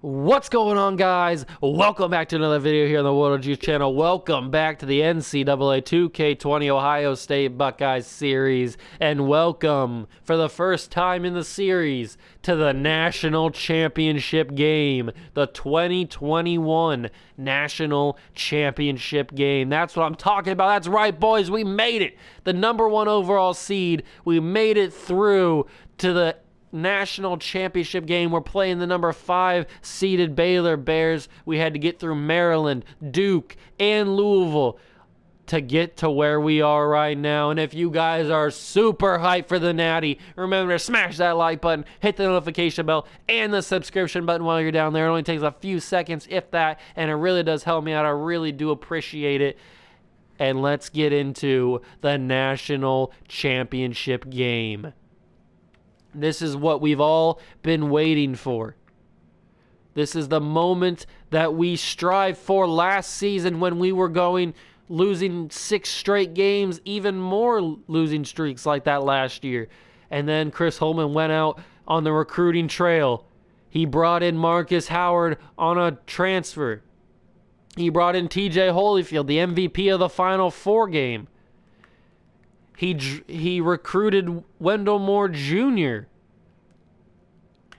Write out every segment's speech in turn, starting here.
What's going on, guys? Welcome back to another video here on the World of Juice channel. Welcome back to the NCAA 2K20 Ohio State Buckeyes series. And welcome, for the first time in the series, to the national championship game. The 2021 national championship game. That's what I'm talking about. That's right, boys. We made it. The #1 overall seed. We made it through to the national championship game. We're playing the #5 seeded Baylor Bears. We had to get through Maryland, Duke, and Louisville to get to where we are right now. And if you guys are super hyped for the Natty, remember to smash that like button, hit the notification bell, and the subscription button while you're down there. It only takes a few seconds, if that, and it really does help me out. I really do appreciate it. And let's get into the national championship game. This is what we've all been waiting for. This is the moment that we strived for last season when we were losing 6 straight games, even more losing streaks like that last year. And then Chris Holman went out on the recruiting trail. He brought in Marcus Howard on a transfer. He brought in TJ Holyfield, the MVP of the Final Four game. He recruited Wendell Moore Jr.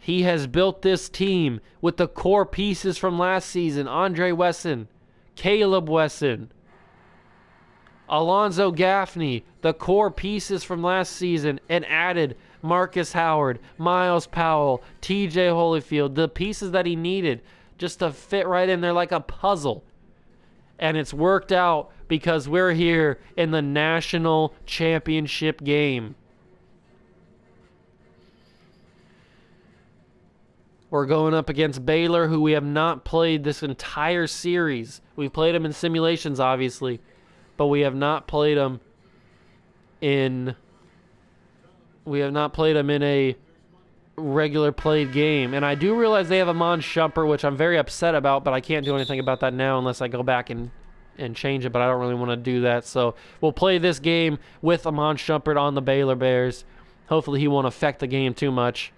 He has built this team with the core pieces from last season. Andre Wesson, Caleb Wesson, Alonzo Gaffney, the core pieces from last season, and added Marcus Howard, Miles Powell, TJ Holyfield, the pieces that he needed just to fit right in there like a puzzle. And it's worked out because we're here in the national championship game. We're going up against Baylor, who we have not played this entire series. We've played them in simulations, obviously, but we have not played them in a regular played game. And I do realize they have Amon Shumpert, which I'm very upset about, but I can't do anything about that now unless I go back and change it, but I don't really want to do that. So we'll play this game with Amon Shumpert on the Baylor Bears. Hopefully he won't affect the game too much.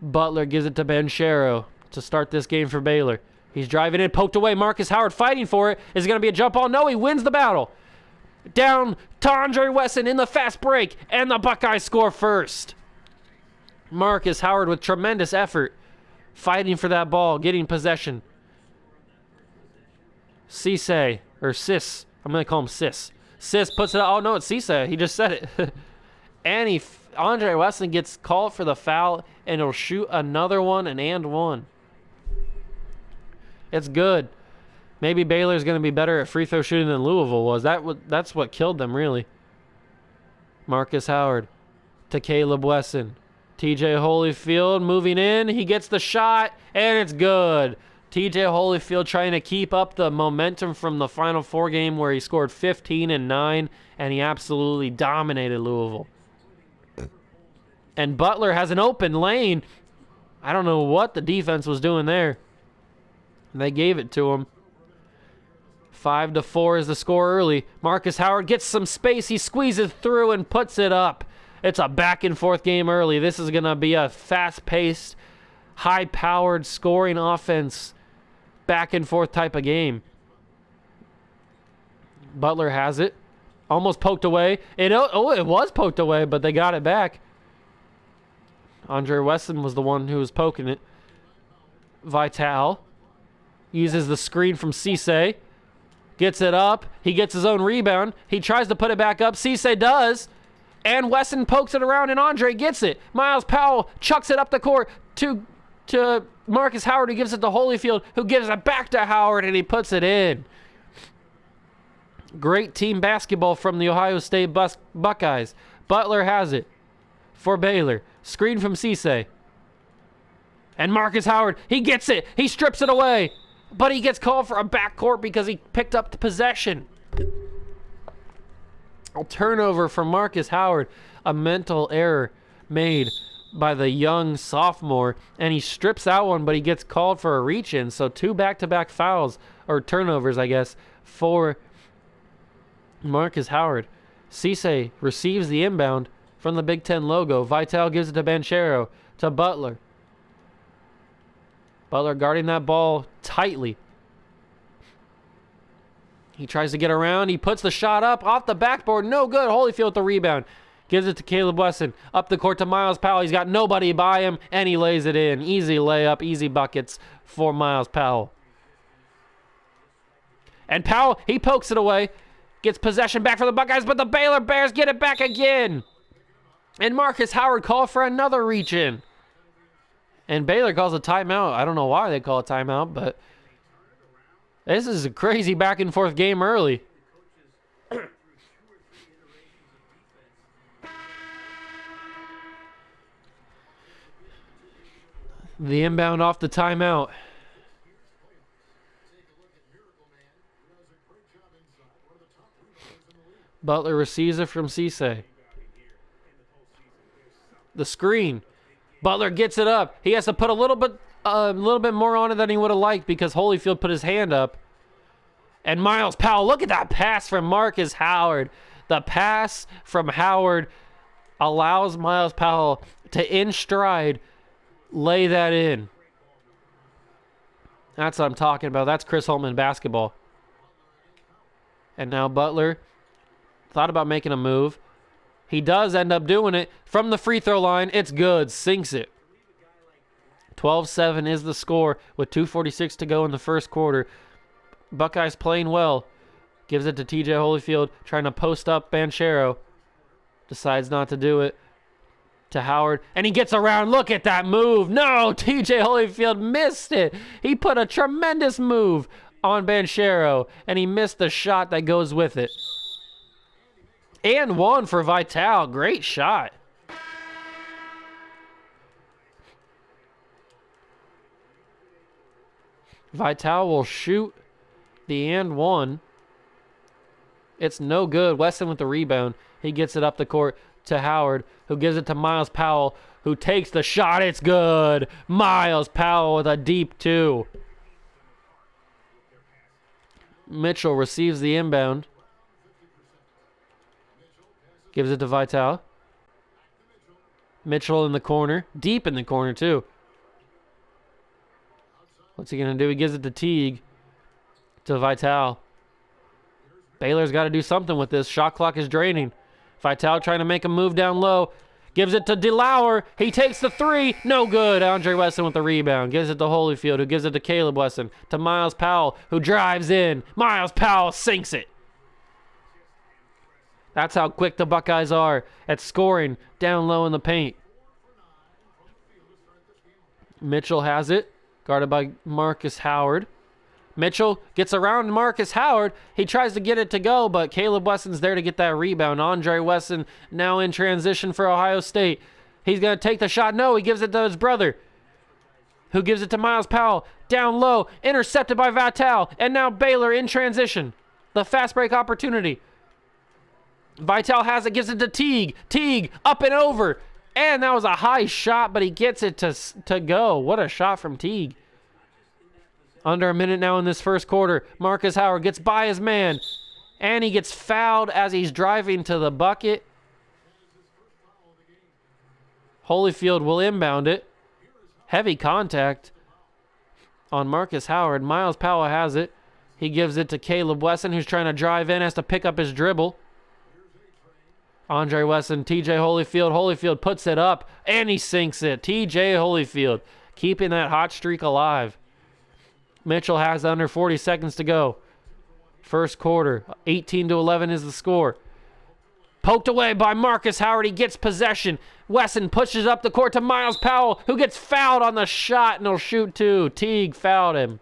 Butler gives it to Ben Sharrow to start this game for Baylor. He's driving in, poked away. Marcus Howard fighting for it. Is it going to be a jump ball? No, he wins the battle. Down to Andre Wesson in the fast break, and the Buckeyes score first. Marcus Howard with tremendous effort, fighting for that ball, getting possession. Cisse, or Sis, I'm going to call him Sis. Sis puts it out. Oh, no, it's Cisse. He just said it. And Andre Wesson gets called for the foul, and he'll shoot another one, and one. It's good. Maybe Baylor's going to be better at free throw shooting than Louisville was. That's what killed them, really. Marcus Howard to Caleb Wesson. TJ Holyfield moving in. He gets the shot, and it's good. TJ Holyfield trying to keep up the momentum from the Final Four game where he scored 15 and 9, and he absolutely dominated Louisville. And Butler has an open lane. I don't know what the defense was doing there. They gave it to him. 5-4 is the score early. Marcus Howard gets some space. He squeezes through and puts it up. It's a back-and-forth game early. This is going to be a fast-paced, high-powered scoring offense, back-and-forth type of game. Butler has it. Almost poked away. It was poked away, but they got it back. Andre Wesson was the one who was poking it. Vital uses the screen from Cisse. Gets it up. He gets his own rebound. He tries to put it back up. Cisse does. And Wesson pokes it around, and Andre gets it. Miles Powell chucks it up the court to Marcus Howard, who gives it to Holyfield, who gives it back to Howard, and he puts it in. Great team basketball from the Ohio State Buckeyes. Butler has it for Baylor. Screen from Cisse. And Marcus Howard, he gets it. He strips it away. But he gets called for a backcourt because he picked up the possession. A turnover from Marcus Howard. A mental error made by the young sophomore. And he strips out one, but he gets called for a reach-in. So 2 back-to-back fouls, or turnovers, I guess, for Marcus Howard. Cisse receives the inbound from the Big Ten logo. Vital gives it to Ben Sharrow, to Butler. Butler guarding that ball tightly. He tries to get around. He puts the shot up off the backboard. No good. Holyfield with the rebound. Gives it to Caleb Wesson. Up the court to Miles Powell. He's got nobody by him, and he lays it in. Easy layup, easy buckets for Miles Powell. And Powell, he pokes it away. Gets possession back for the Buckeyes, but the Baylor Bears get it back again. And Marcus Howard called for another reach in. And Baylor calls a timeout. I don't know why they call a timeout, but this is a crazy back and forth game early. The inbound off the timeout. Butler receives it from Cisse. The screen. Butler gets it up. He has to put a little bit more on it than he would have liked because Holyfield put his hand up. And Miles Powell, look at that pass from Marcus Howard. The pass from Howard allows Miles Powell to, in stride, lay that in. That's what I'm talking about. That's Chris Holtman basketball. And now Butler thought about making a move. He does end up doing it from the free throw line. It's good. Sinks it. 12-7 is the score with 2:46 to go in the first quarter. Buckeyes playing well. Gives it to TJ Holyfield, trying to post up Banchero. Decides not to do it. To Howard, and he gets around. Look at that move. No, TJ Holyfield missed it. He put a tremendous move on Banchero, and he missed the shot that goes with it. And one for Vital. Great shot. Vital will shoot the and one. It's no good. Wesson with the rebound. He gets it up the court to Howard, who gives it to Miles Powell, who takes the shot. It's good. Miles Powell with a deep two. Mitchell receives the inbound. Gives it to Vital. Mitchell in the corner. Deep in the corner, too. What's he going to do? He gives it to Teague. To Vital. Baylor's got to do something with this. Shot clock is draining. Vital trying to make a move down low. Gives it to DeLauer. He takes the three. No good. Andre Wesson with the rebound. Gives it to Holyfield, who gives it to Caleb Wesson. To Miles Powell, who drives in. Miles Powell sinks it. That's how quick the Buckeyes are at scoring down low in the paint. Mitchell has it, guarded by Marcus Howard. Mitchell gets around Marcus Howard. He tries to get it to go, but Caleb Wesson's there to get that rebound. Andre Wesson now in transition for Ohio State. He's going to take the shot. No, he gives it to his brother, who gives it to Miles Powell. Down low, intercepted by Vital. And now Baylor in transition. The fast break opportunity. Vital has it, gives it to Teague. Teague up and over. And that was a high shot, but he gets it to go. What a shot from Teague. Under a minute now in this first quarter. Marcus Howard gets by his man. And he gets fouled as he's driving to the bucket. Holyfield will inbound it. Heavy contact on Marcus Howard. Miles Powell has it. He gives it to Caleb Wesson, who's trying to drive in, has to pick up his dribble. Andre Wesson, TJ Holyfield. Holyfield puts it up, and he sinks it. TJ Holyfield keeping that hot streak alive. Mitchell has under 40 seconds to go. First quarter, 18-11 is the score. Poked away by Marcus Howard. He gets possession. Wesson pushes up the court to Miles Powell, who gets fouled on the shot, and he'll shoot two. Teague fouled him.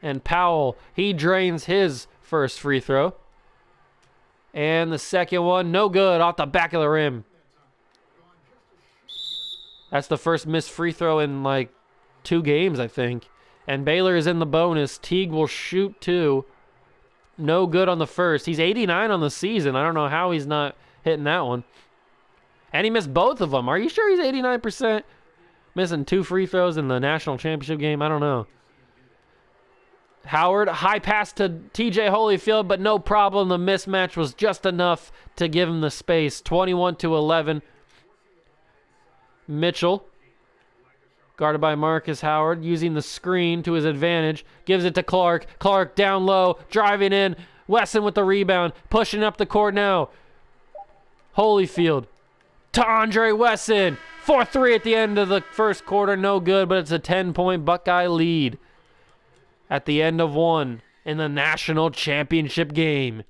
And Powell, he drains his first free throw. And the second one, no good, off the back of the rim. That's the first missed free throw in like 2 games, I think. And Baylor is in the bonus. Teague will shoot two. No good on the first. He's 89 on the season. I don't know how he's not hitting that one. And he missed both of them. Are you sure he's 89%? Missing 2 free throws in the national championship game? I don't know. Howard, high pass to TJ Holyfield, but no problem. The mismatch was just enough to give him the space. 21-11. Mitchell Guarded by Marcus Howard, using the screen to his advantage. Gives it to Clark. Clark down low, driving in. Wesson with the rebound, pushing up the court now. Holyfield to Andre Wesson. 4-3 at the end of the first quarter. No good, but it's a 10-point Buckeye lead at the end of one in the national championship game.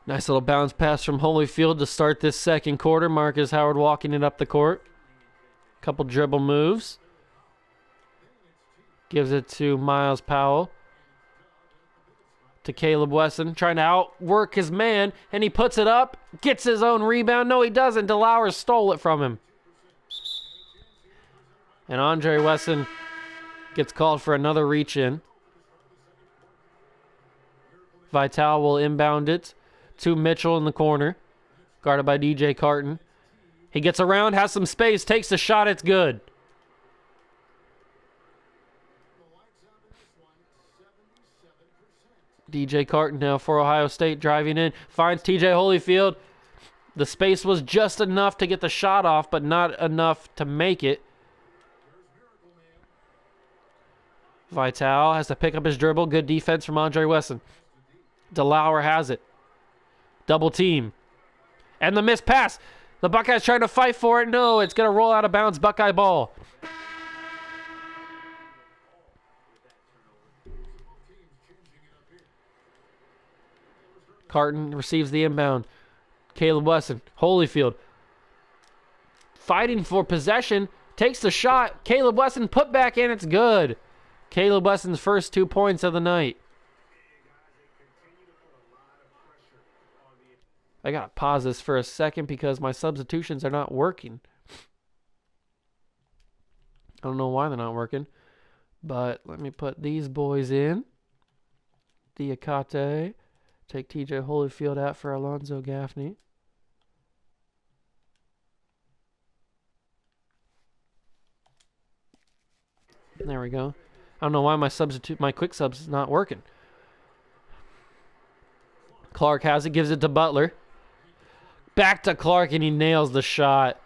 Nice little bounce pass from Holyfield to start this second quarter. Marcus Howard walking it up the court. Couple dribble moves. Gives it to Miles Powell. To Caleb Wesson, trying to outwork his man, and he puts it up. Gets his own rebound. No, he doesn't. DeLauer stole it from him. And Andre Wesson gets called for another reach in. Vital will inbound it to Mitchell in the corner, guarded by DJ Carton. He gets around, has some space, takes a shot, it's good. DJ Carton now for Ohio State, driving in, finds TJ Holyfield. The space was just enough to get the shot off, but not enough to make it. Vital has to pick up his dribble. Good defense from Andre Wesson. DeLauer has it. Double team. And the missed pass. The Buckeyes trying to fight for it. No, it's going to roll out of bounds. Buckeye ball. Carton receives the inbound. Caleb Wesson. Holyfield. Fighting for possession. Takes the shot. Caleb Wesson put back in. It's good. Caleb Wesson's first 2 points of the night. I gotta pause this for a second because my substitutions are not working. I don't know why they're not working, but let me put these boys in. Diakate. Take TJ Holyfield out for Alonzo Gaffney. There we go. I don't know why my quick subs is not working. Clark has it, gives it to Butler. Back to Clark, and he nails the shot.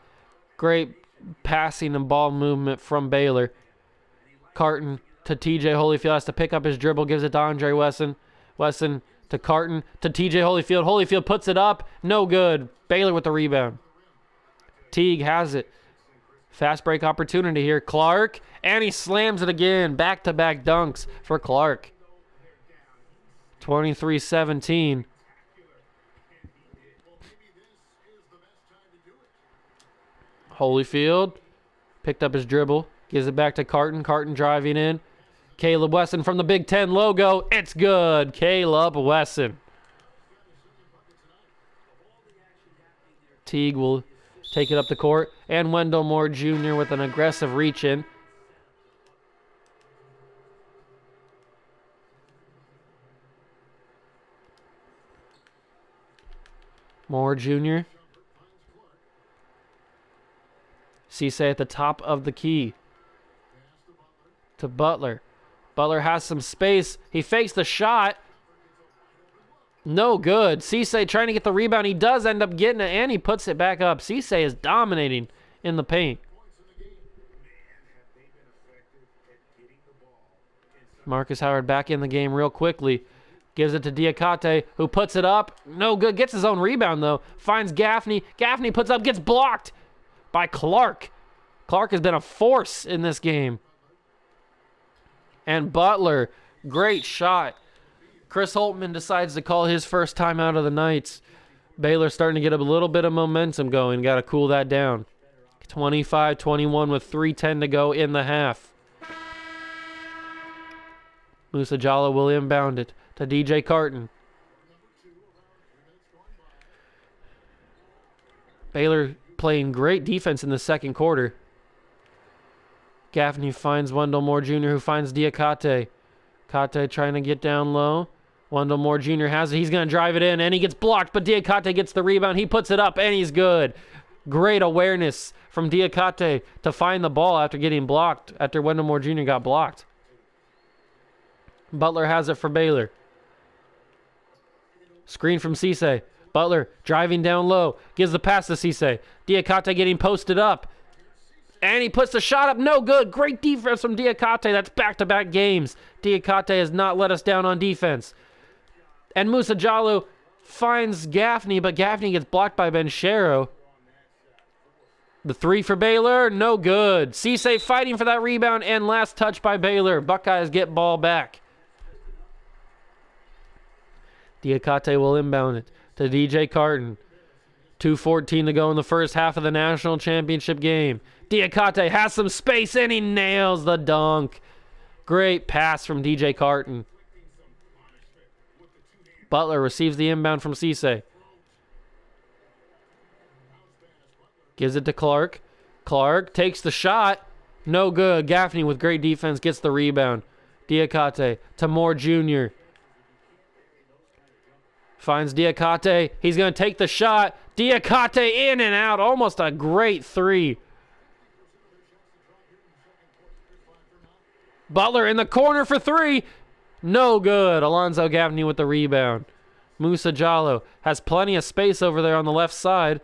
Great passing and ball movement from Baylor. Carton to TJ Holyfield, has to pick up his dribble, gives it to Andre Wesson. Wesson to Carton to TJ Holyfield. Holyfield puts it up, no good. Baylor with the rebound. Teague has it. Fast break opportunity here. Clark, and he slams it again. Back-to-back dunks for Clark. 23-17. Holyfield picked up his dribble, gives it back to Carton. Carton driving in. Caleb Wesson from the Big Ten logo. It's good. Caleb Wesson. Teague will take it up the court. And Wendell Moore Jr. with an aggressive reach in. Moore Jr. Cisse at the top of the key. To Butler. Butler has some space. He fakes the shot. No good. Cisse trying to get the rebound. He does end up getting it, and he puts it back up. Cisse is dominating in the paint. Marcus Howard back in the game real quickly. Gives it to Diakate, who puts it up. No good. Gets his own rebound, though. Finds Gaffney. Gaffney puts up, gets blocked by Clark. Clark has been a force in this game. And Butler, great shot. Chris Holtman decides to call his first time out of the night. Baylor starting to get a little bit of momentum going. Got to cool that down. 25-21 with 3:10 to go in the half. Musa Jallow will inbound it to DJ Carton. Baylor playing great defense in the second quarter. Gaffney finds Wendell Moore Jr., who finds Diakate. Kate trying to get down low. Wendell Moore Jr. has it. He's going to drive it in, and he gets blocked, but Diakate gets the rebound. He puts it up, and he's good. Great awareness from Diakate to find the ball after getting blocked, after Wendell Moore Jr. got blocked. Butler has it for Baylor. Screen from Cisse. Butler driving down low. Gives the pass to Cisse. Diakate getting posted up. And he puts the shot up. No good. Great defense from Diakate. That's back-to-back games. Diakate has not let us down on defense. And Musa Jallow finds Gaffney, but Gaffney gets blocked by Benchero. The three for Baylor. No good. Cisse fighting for that rebound, and last touch by Baylor. Buckeyes get ball back. Diakate will inbound it to DJ Carton. 2:14 to go in the first half of the national championship game. Diakate has some space, and he nails the dunk. Great pass from DJ Carton. Butler receives the inbound from Cisse. Gives it to Clark. Clark takes the shot. No good. Gaffney with great defense gets the rebound. Diakate to Moore Jr. Finds Diakate. He's going to take the shot. Diakate in and out. Almost a great three. Butler in the corner for three. No good. Alonzo Gaffney with the rebound. Musa Jallow has plenty of space over there on the left side.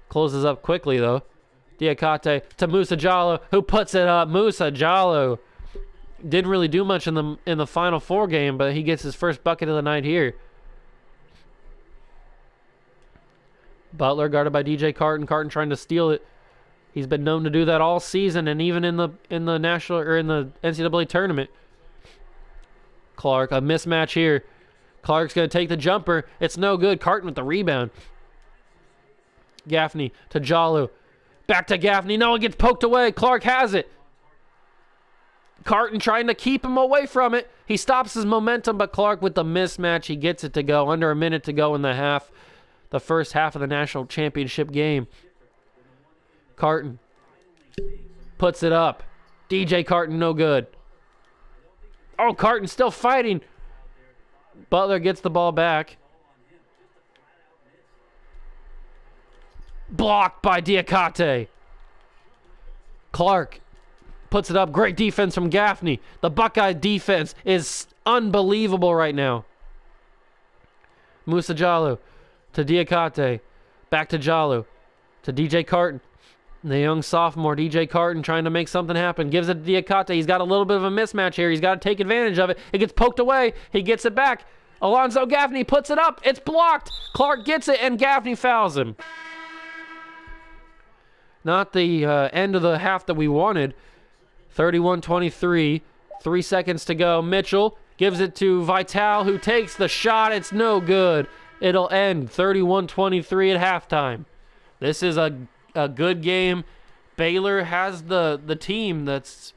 Closes up quickly, though. Diakate to Musa Jallow, who puts it up. Musa Jallow didn't really do much in the Final Four game, but he gets his first bucket of the night here. Butler guarded by DJ Carton. Carton trying to steal it. He's been known to do that all season, and even in the national or in the NCAA tournament. Clark, a mismatch here. Clark's going to take the jumper. It's no good. Carton with the rebound. Gaffney to Jallow. Back to Gaffney. No, it gets poked away. Clark has it. Carton trying to keep him away from it. He stops his momentum, but Clark with the mismatch. He gets it to go. Under a minute to go in the half. The first half of the national championship game. Carton puts it up. DJ Carton, no good. Oh, Carton still fighting. Butler gets the ball back. Blocked by Diakate. Clark puts it up. Great defense from Gaffney. The Buckeye defense is unbelievable right now. Musa Jallow to Diakate. Back to Jallow. To DJ Carton. The young sophomore, DJ Carton, trying to make something happen. Gives it to Diakate. He's got a little bit of a mismatch here. He's got to take advantage of it. It gets poked away. He gets it back. Alonzo Gaffney puts it up. It's blocked. Clark gets it, and Gaffney fouls him. Not the end of the half that we wanted. 31-23. 3 seconds to go. Mitchell gives it to Vital, who takes the shot. It's no good. It'll end 31-23 at halftime. This is a good game. Baylor has the team that's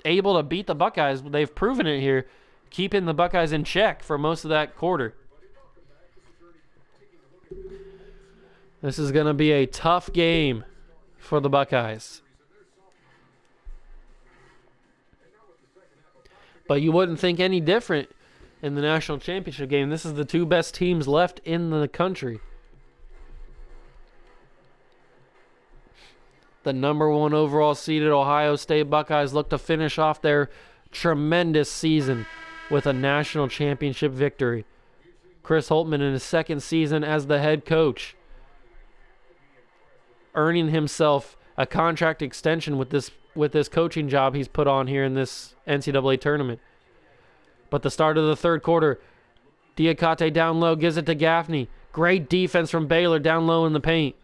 able to beat the Buckeyes. They've proven it here, keeping the Buckeyes in check for most of that quarter. This is going to be a tough game for the Buckeyes. But you wouldn't think any different in the national championship game. This is the two best teams left in the country. The number 1 overall seeded Ohio State Buckeyes look to finish off their tremendous season with a national championship victory. Chris Holtmann in his second season as the head coach, earning himself a contract extension with this coaching job he's put on here in this NCAA tournament. But the start of the third quarter, Diakate down low, gives it to Gaffney. Great defense from Baylor down low in the paint.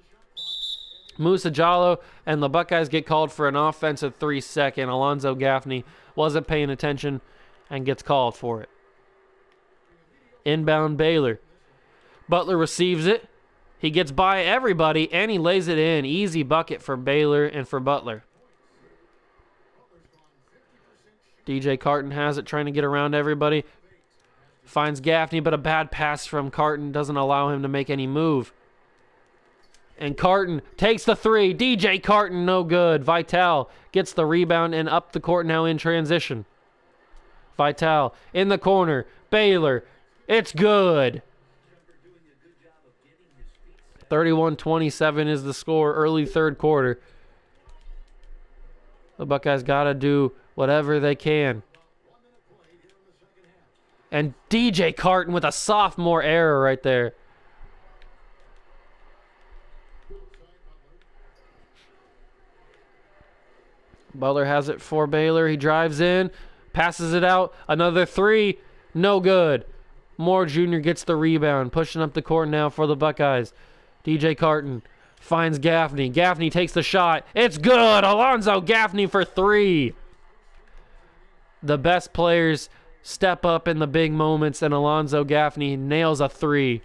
Musa Jallow and the Buckeyes get called for an offensive 3-second. Alonzo Gaffney wasn't paying attention and gets called for it. Inbound Baylor. Butler receives it. He gets by everybody and he lays it in. Easy bucket for Baylor and for Butler. DJ Carton has it, trying to get around everybody. Finds Gaffney, but a bad pass from Carton doesn't allow him to make any move. And Carton takes the three. DJ Carton, no good. Vital gets the rebound and up the court now in transition. Vital in the corner. Baylor, it's good. 31-27 is the score, early third quarter. The Buckeyes got to do whatever they can. And DJ Carton with a sophomore error right there. Butler has it for Baylor. He drives in, passes it out. Another three, no good. Moore Jr. gets the rebound, pushing up the court now for the Buckeyes. DJ Carton finds Gaffney. Gaffney takes the shot. It's good. Alonzo Gaffney for three. The best players step up in the big moments, and Alonzo Gaffney nails a three.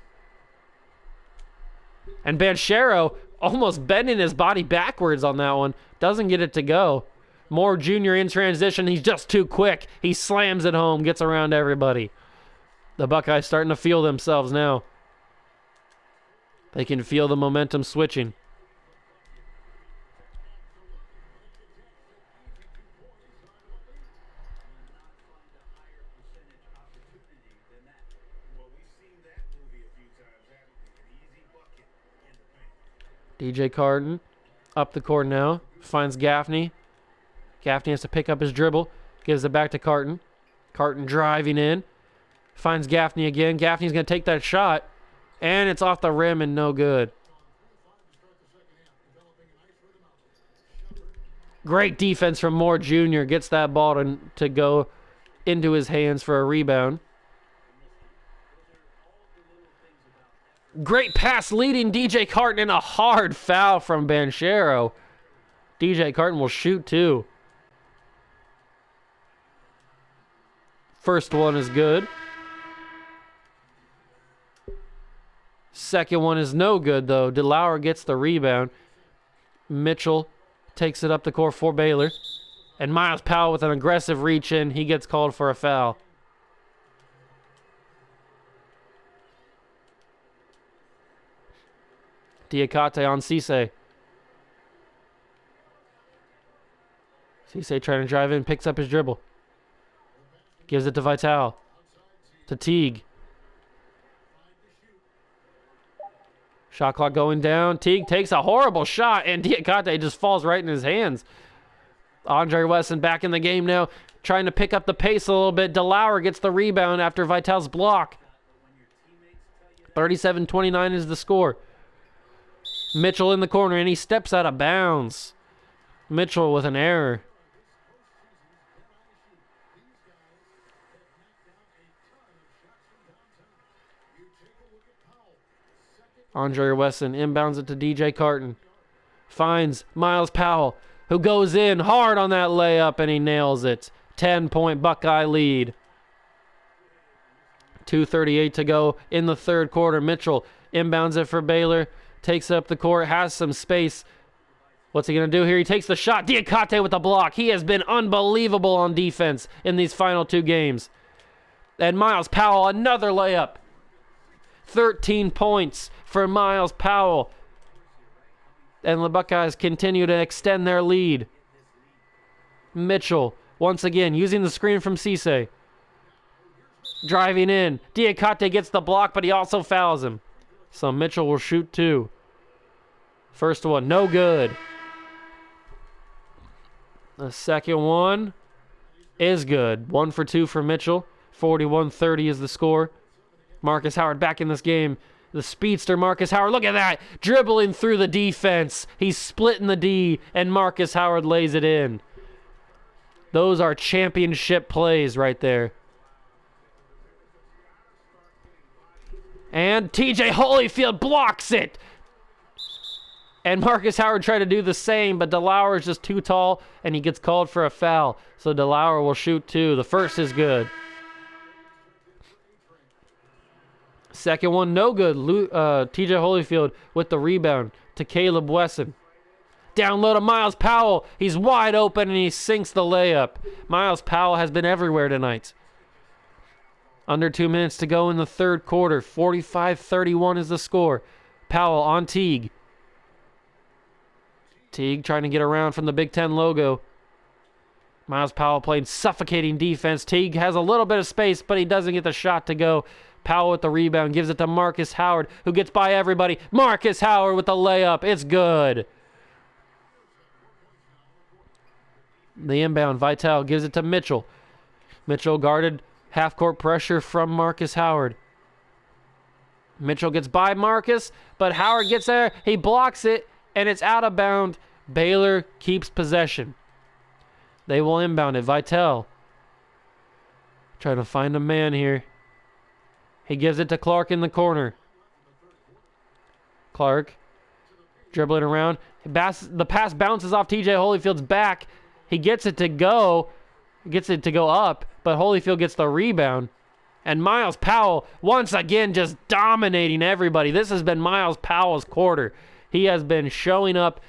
And Banchero almost bending his body backwards on that one. Doesn't get it to go. Moore Jr. in transition. He's just too quick. He slams it home, gets around everybody. The Buckeyes starting to feel themselves now. They can feel the momentum switching. DJ Carton up the court now. Finds Gaffney. Gaffney has to pick up his dribble. Gives it back to Carton. Carton driving in. Finds Gaffney again. Gaffney's going to take that shot. And it's off the rim and no good. Great defense from Moore Jr. Gets that ball to go into his hands for a rebound. Great pass leading DJ Carton, and a hard foul from Banchero. DJ Carton will shoot two. First one is good. Second one is no good, though. DeLauer gets the rebound. Mitchell takes it up the court for Baylor. And Miles Powell with an aggressive reach in. He gets called for a foul. Diakate on Cisse. Cisse trying to drive in, picks up his dribble. Gives it to Vital. To Teague. Shot clock going down. Teague takes a horrible shot, and Diakate just falls right in his hands. Andre Wesson back in the game now, trying to pick up the pace a little bit. DeLauer gets the rebound after Vital's block. 37-29 is the score. Mitchell in the corner, and he steps out of bounds. Mitchell with an error. Andre Wesson inbounds it to DJ Carton. Finds Miles Powell, who goes in hard on that layup, and he nails it. 10-point Buckeye lead. 2:38 to go in the third quarter. Mitchell inbounds it for Baylor. Takes up the court, has some space. What's he going to do here? He takes the shot. Diakate with the block. He has been unbelievable on defense in these final two games. And Miles Powell, another layup. 13 points for Miles Powell. And the Buckeyes continue to extend their lead. Mitchell, once again, using the screen from Cisse. Driving in. Diakate gets the block, but he also fouls him. So Mitchell will shoot two. First one, no good. The second one is good. 1 for 2 for Mitchell. 41-30 is the score. Marcus Howard back in this game. The speedster Marcus Howard. Look at that. Dribbling through the defense. He's splitting the D, and Marcus Howard lays it in. Those are championship plays right there. And TJ Holyfield blocks it. And Marcus Howard tried to do the same, but DeLauer is just too tall, and he gets called for a foul. So DeLauer will shoot two. The first is good. Second one, no good. TJ Holyfield with the rebound to Caleb Wesson. Down low to Miles Powell. He's wide open, and he sinks the layup. Miles Powell has been everywhere tonight. Under 2 minutes to go in the third quarter. 45-31 is the score. Powell on Teague. Teague trying to get around from the Big Ten logo. Miles Powell playing suffocating defense. Teague has a little bit of space, but he doesn't get the shot to go. Powell with the rebound, gives it to Marcus Howard, who gets by everybody. Marcus Howard with the layup. It's good. The inbound, Vitale gives it to Mitchell. Mitchell guarded half-court pressure from Marcus Howard. Mitchell gets by Marcus, but Howard gets there. He blocks it, and it's out of bounds. Baylor keeps possession. They will inbound it. Vitale trying to find a man here. He gives it to Clark in the corner. Clark dribbling around. The pass bounces off TJ Holyfield's back. He gets it to go. Gets it to go up, but Holyfield gets the rebound. And Miles Powell, once again, just dominating everybody. This has been Miles Powell's quarter. He has been showing up.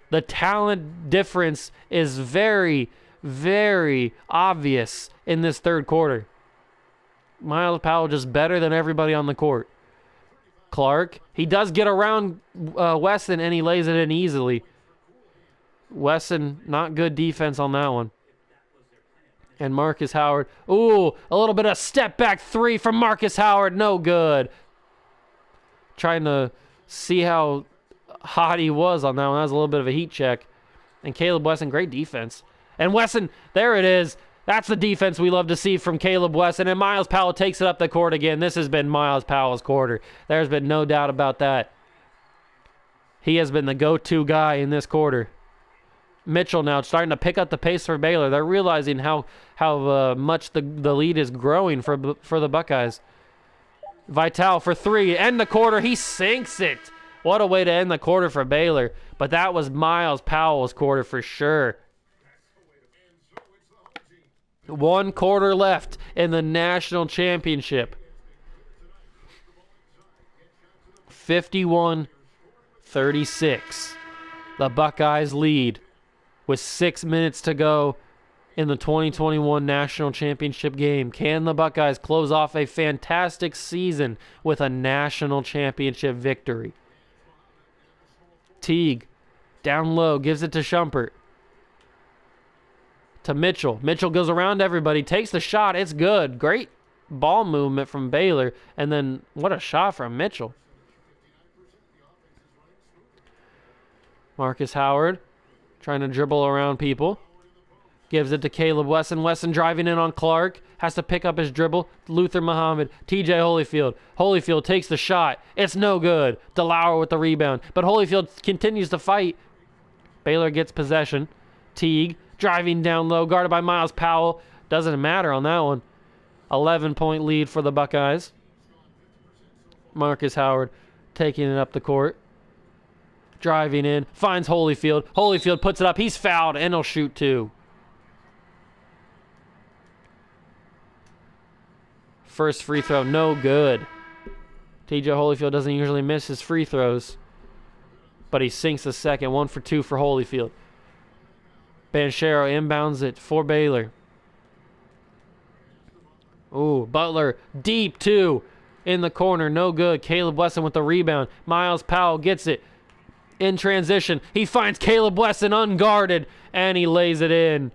The talent difference is very, very obvious in this third quarter. Miles Powell just better than everybody on the court. Clark, he does get around Wesson, and he lays it in easily. Wesson, not good defense on that one. And Marcus Howard, ooh, a little bit of step back three from Marcus Howard, no good. Trying to see how hot he was on that one. That was a little bit of a heat check. And Caleb Wesson, great defense. And Wesson, there it is. That's the defense we love to see from Caleb Wesson. And Miles Powell takes it up the court again. This has been Miles Powell's quarter. There's been no doubt about that. He has been the go-to guy in this quarter. Mitchell now starting to pick up the pace for Baylor. They're realizing how much the lead is growing for the Buckeyes. Vitale for three. End the quarter. He sinks it. What a way to end the quarter for Baylor. But that was Miles Powell's quarter for sure. 1 quarter left in the national championship. 51-36. The Buckeyes lead with 6 minutes to go in the 2021 national championship game. Can the Buckeyes close off a fantastic season with a national championship victory? Teague, down low, gives it to Shumpert. To Mitchell. Mitchell goes around everybody, takes the shot. It's good. Great ball movement from Baylor. And then what a shot from Mitchell. Marcus Howard trying to dribble around people. Gives it to Caleb Wesson. Wesson driving in on Clark. Has to pick up his dribble. Luther Muhammad. TJ Holyfield. Holyfield takes the shot. It's no good. DeLauer with the rebound. But Holyfield continues to fight. Baylor gets possession. Teague driving down low. Guarded by Miles Powell. Doesn't matter on that one. 11-point lead for the Buckeyes. Marcus Howard taking it up the court. Driving in. Finds Holyfield. Holyfield puts it up. He's fouled and he'll shoot two. First free throw, no good. TJ Holyfield doesn't usually miss his free throws, but he sinks the second. 1 for 2 for Holyfield. Banchero inbounds it for Baylor. Ooh, Butler deep two in the corner, no good. Caleb Wesson with the rebound. Miles Powell gets it in transition. He finds Caleb Wesson unguarded, and he lays it in.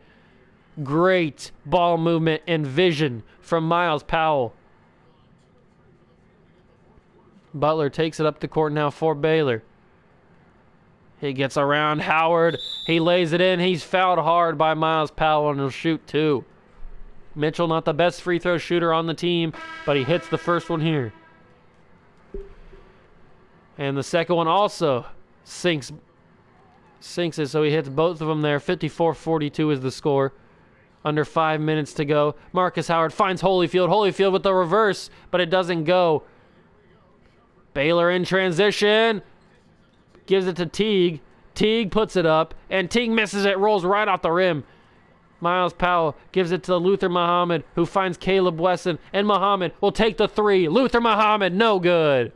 Great ball movement and vision from Miles Powell. Butler takes it up the court now for Baylor. He gets around Howard. He lays it in. He's fouled hard by Miles Powell, and he'll shoot two. Mitchell, not the best free throw shooter on the team, but he hits the first one here. And the second one also sinks it, so he hits both of them there. 54-42 is the score. Under 5 minutes to go. Marcus Howard finds Holyfield. Holyfield with the reverse, but it doesn't go. Baylor in transition. Gives it to Teague. Teague puts it up, and Teague misses it. Rolls right off the rim. Miles Powell gives it to Luther Muhammad, who finds Caleb Wesson, and Muhammad will take the three. Luther Muhammad, no good.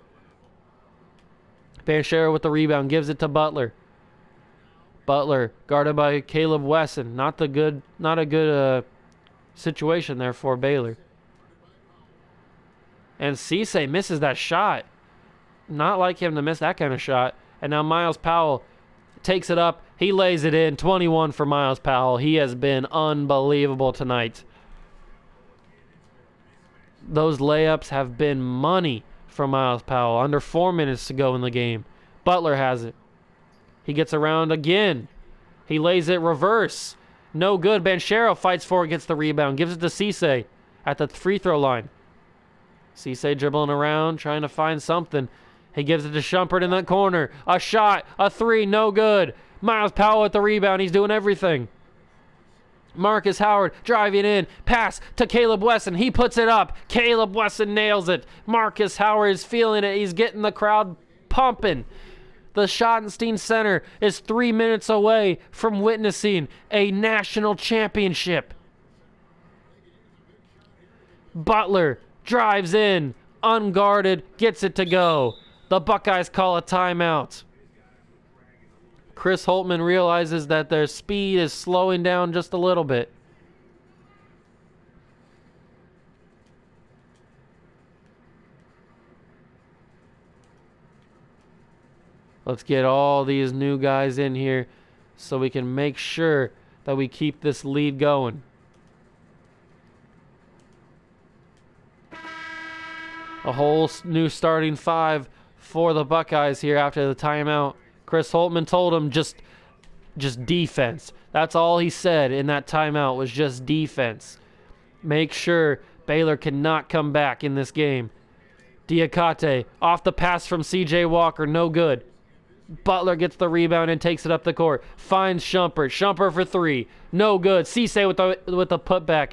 Banchero with the rebound, gives it to Butler. Butler guarded by Caleb Wesson. Not a good situation there for Baylor. And Cisse misses that shot. Not like him to miss that kind of shot. And now Miles Powell takes it up. He lays it in. 21 for Miles Powell. He has been unbelievable tonight. Those layups have been money from Miles Powell. Under 4 minutes to go in the game. Butler has it. He gets around again. He lays it reverse. No good. Banchero fights for it, gets the rebound. Gives it to Cisse at the free throw line. Cisse dribbling around, trying to find something. He gives it to Shumpert in that corner. A shot, a three, no good. Miles Powell with the rebound. He's doing everything. Marcus Howard driving in. Pass to Caleb Wesson. He puts it up. Caleb Wesson nails it. Marcus Howard is feeling it. He's getting the crowd pumping. The Schottenstein Center is 3 minutes away from witnessing a national championship. Butler drives in, unguarded, gets it to go. The Buckeyes call a timeout. Chris Holtmann realizes that their speed is slowing down just a little bit. Let's get all these new guys in here so we can make sure that we keep this lead going. A whole new starting five for the Buckeyes here after the timeout. Chris Holtmann told him just defense. That's all he said in that timeout was just defense. Make sure Baylor cannot come back in this game. Diakate off the pass from C.J. Walker, no good. Butler gets the rebound and takes it up the court. Finds Shumpert. Shumpert for three. No good. Cisse with the putback.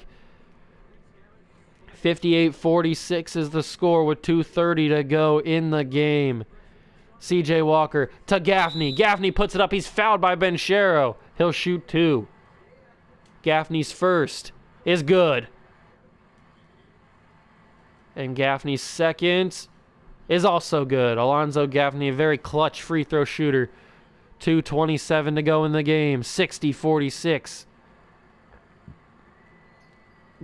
58-46 is the score with 2:30 to go in the game. C.J. Walker to Gaffney. Gaffney puts it up. He's fouled by Banchero. He'll shoot two. Gaffney's first is good. And Gaffney's second is also good. Alonzo Gaffney, a very clutch free throw shooter. 2:27 to go in the game. 60-46.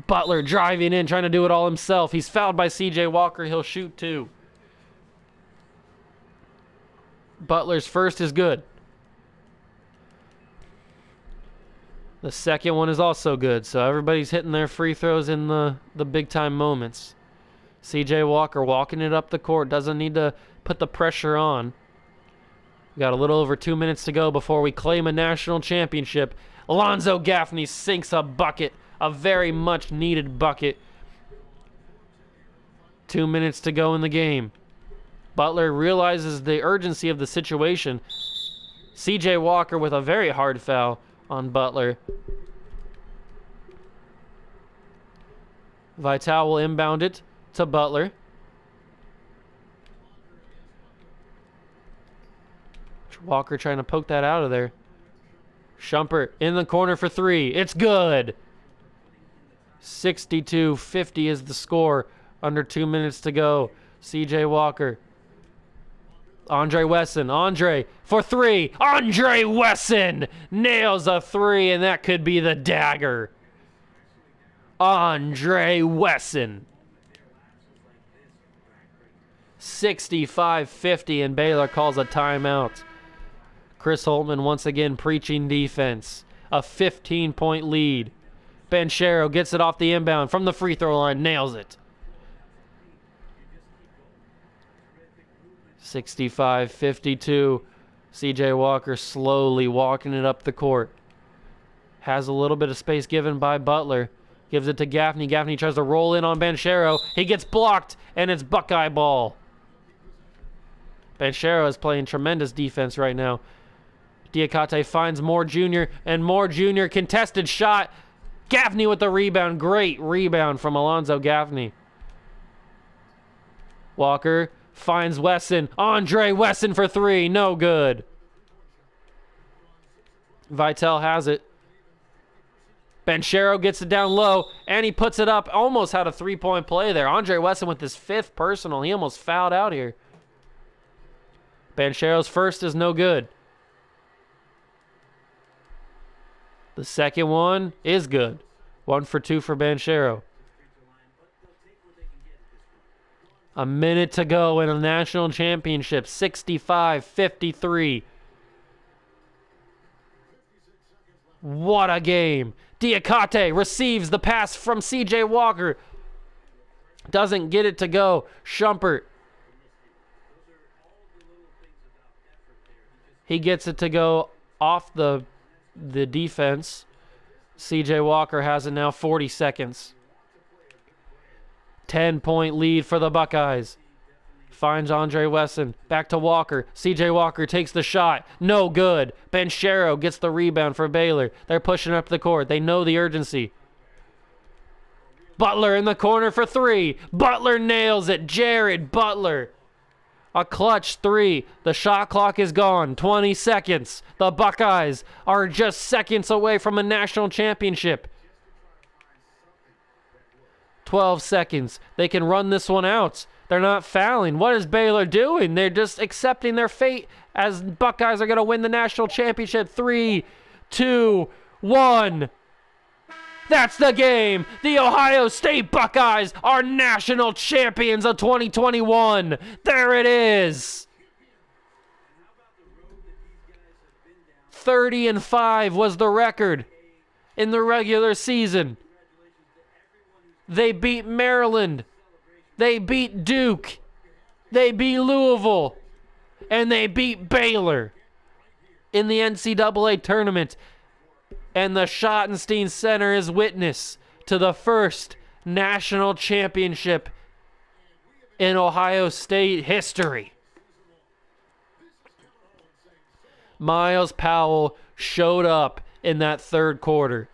Butler driving in, trying to do it all himself. He's fouled by C.J. Walker. He'll shoot two. Butler's first is good. The second one is also good. So everybody's hitting their free throws in the big time moments. C.J. Walker walking it up the court. Doesn't need to put the pressure on. We got a little over 2 minutes to go before we claim a national championship. Alonzo Gaffney sinks a bucket. A very much needed bucket. 2 minutes to go in the game. Butler realizes the urgency of the situation. C.J. Walker with a very hard foul on Butler. Vital will inbound it to Butler. Walker trying to poke that out of there. Shumpert in the corner for three. It's good. 62-50 is the score. Under 2 minutes to go. C.J. Walker. Andre Wesson. Andre for three. Andre Wesson nails a three, and that could be the dagger. Andre Wesson. 65-50, and Baylor calls a timeout. Chris Holtmann once again preaching defense. A 15-point lead. Banchero gets it off the inbound from the free throw line, nails it. 65-52. C.J. Walker slowly walking it up the court. Has a little bit of space given by Butler. Gives it to Gaffney. Gaffney tries to roll in on Banchero. He gets blocked, and it's Buckeye ball. Banchero is playing tremendous defense right now. Diakate finds Moore Jr., and Moore Jr. contested shot. Gaffney with the rebound. Great rebound from Alonzo Gaffney. Walker finds Wesson. Andre Wesson for three. No good. Vital has it. Banchero gets it down low, and he puts it up. Almost had a three-point play there. Andre Wesson with his fifth personal. He almost fouled out here. Banchero's first is no good. The second one is good. 1 for 2 for Banchero. A minute to go in a national championship. 65-53. What a game. Diakate receives the pass from C.J. Walker. Doesn't get it to go. Shumpert. He gets it to go off the defense. C.J. Walker has it now, 40 seconds. 10-point lead for the Buckeyes. Finds Andre Wesson. Back to Walker. C.J. Walker takes the shot. No good. Benchero gets the rebound for Baylor. They're pushing up the court. They know the urgency. Butler in the corner for three. Butler nails it. Jared Butler. A clutch three. The shot clock is gone. 20 seconds. The Buckeyes are just seconds away from a national championship. 12 seconds. They can run this one out. They're not fouling. What is Baylor doing? They're just accepting their fate as Buckeyes are going to win the national championship. 3, 2, 1. That's the game. The Ohio State Buckeyes are national champions of 2021. There it is. 30-5 was the record in the regular season. They beat Maryland. They beat Duke. They beat Louisville. And they beat Baylor in the NCAA tournament. And the Schottenstein Center is witness to the first national championship in Ohio State history. Miles Powell showed up in that third quarter.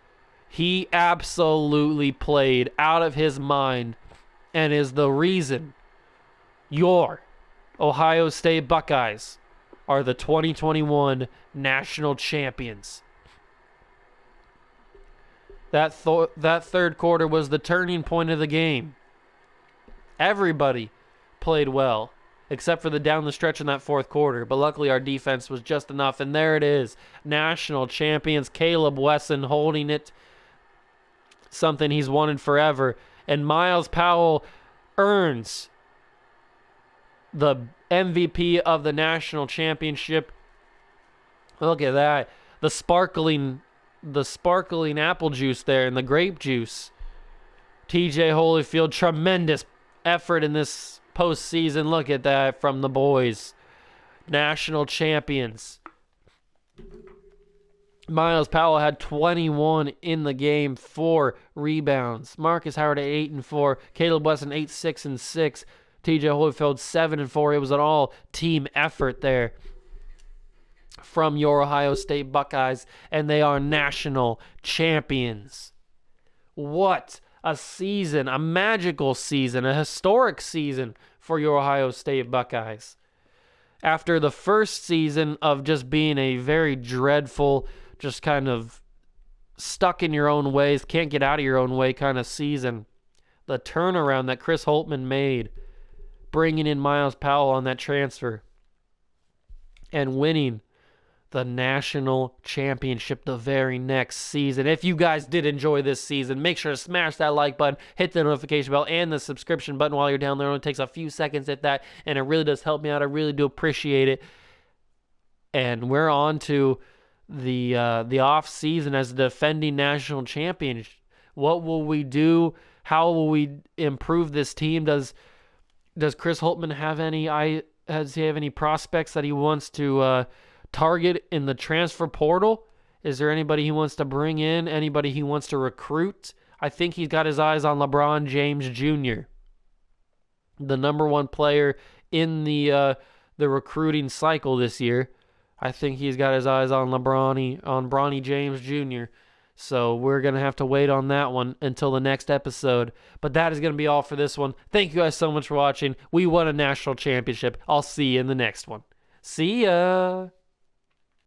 He absolutely played out of his mind and is the reason your Ohio State Buckeyes are the 2021 national champions. That third quarter was the turning point of the game. Everybody played well, except for the down the stretch in that fourth quarter. But luckily our defense was just enough. And there it is. National champions. Caleb Wesson holding it. Something he's wanted forever. And Miles Powell earns the MVP of the national championship. Look at that. The sparkling apple juice there and the grape juice. TJ Holyfield, tremendous effort in this postseason. Look at that from the boys. National champions. Miles Powell had 21 in the game, 4 rebounds. Marcus Howard at 8 and 4. Caleb Wesson 8, 6 and 6. TJ Holyfield 7 and 4. It was an all team effort there from your Ohio State Buckeyes, and they are national champions. What a season, a magical season, a historic season for your Ohio State Buckeyes. After the first season of just being a very dreadful, just kind of stuck in your own ways, can't get out of your own way kind of season, the turnaround that Chris Holtmann made, bringing in Miles Powell on that transfer and winning the national championship the very next season. If you guys did enjoy this season, make sure to smash that like button, hit the notification bell, and the subscription button while you're down there. It only takes a few seconds at that, and it really does help me out. I really do appreciate it. And we're on to the off season as defending national champions. What will we do? How will we improve this team? Does Chris Holtmann have any prospects that he wants to target in the transfer portal? Is there anybody he wants to bring in? Anybody he wants to recruit? I think he's got his eyes on LeBron James Jr., the number one player in the recruiting cycle this year. I think he's got his eyes on Bronny James Jr. So we're going to have to wait on that one until the next episode. But that is going to be all for this one. Thank you guys so much for watching. We won a national championship. I'll see you in the next one. See ya!